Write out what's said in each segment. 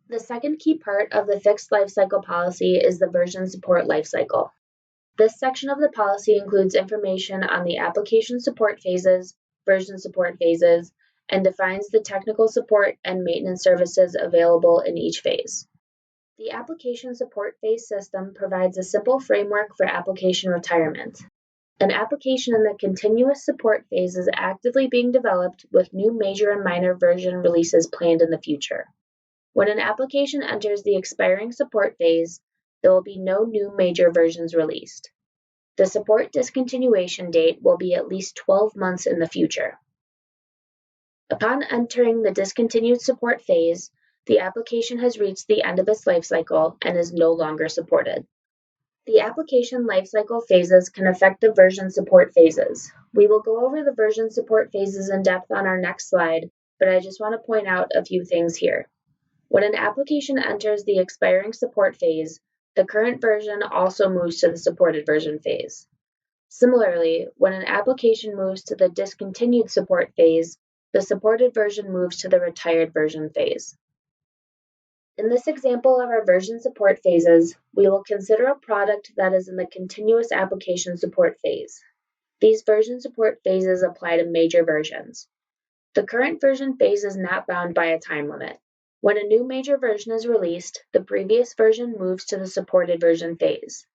The second key part of the fixed lifecycle policy is the version support lifecycle. This section of the policy includes information on the application support phases, version support phases, and defines the technical support and maintenance services available in each phase. The application support phase system provides a simple framework for application retirement. An application in the continuous support phase is actively being developed with new major and minor version releases planned in the future. When an application enters the expiring support phase, there will be no new major versions released. The support discontinuation date will be at least 12 months in the future. Upon entering the discontinued support phase, the application has reached the end of its lifecycle and is no longer supported. The application lifecycle phases can affect the version support phases. We will go over the version support phases in depth on our next slide, but I just want to point out a few things here. When an application enters the expiring support phase, the current version also moves to the supported version phase. Similarly, when an application moves to the discontinued support phase, the supported version moves to the retired version phase. In this example of our version support phases, we will consider a product that is in the continuous application support phase. These version support phases apply to major versions. The current version phase is not bound by a time limit. When a new major version is released, the previous version moves to the supported version phase.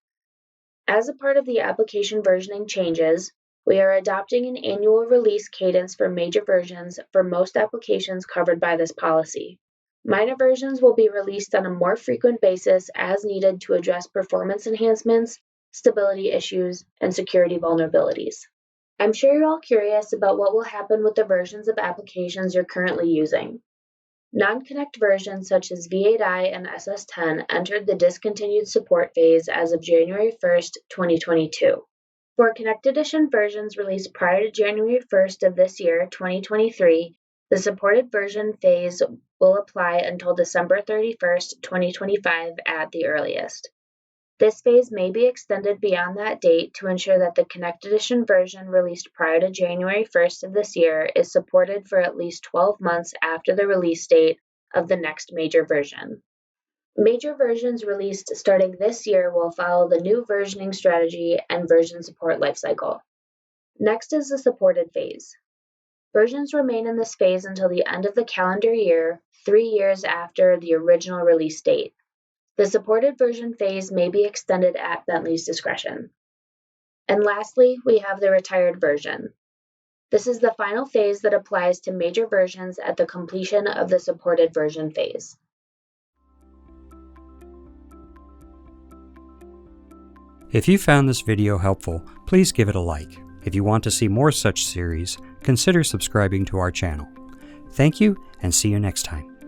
As a part of the application versioning changes, we are adopting an annual release cadence for major versions for most applications covered by this policy. Minor versions will be released on a more frequent basis as needed to address performance enhancements, stability issues, and security vulnerabilities. I'm sure you're all curious about what will happen with the versions of applications you're currently using. Non-Connect versions such as V8i and SS10 entered the discontinued support phase as of January 1st, 2022. For Connect Edition versions released prior to January 1st of this year, 2023, the supported version phase will apply until December 31st, 2025 at the earliest. This phase may be extended beyond that date to ensure that the Connect Edition version released prior to January 1st of this year is supported for at least 12 months after the release date of the next major version. Major versions released starting this year will follow the new versioning strategy and version support lifecycle. Next is the supported phase. Versions remain in this phase until the end of the calendar year, 3 years after the original release date. The supported version phase may be extended at Bentley's discretion. And lastly, we have the retired version. This is the final phase that applies to major versions at the completion of the supported version phase. If you found this video helpful, please give it a like. If you want to see more such series, consider subscribing to our channel. Thank you, and see you next time.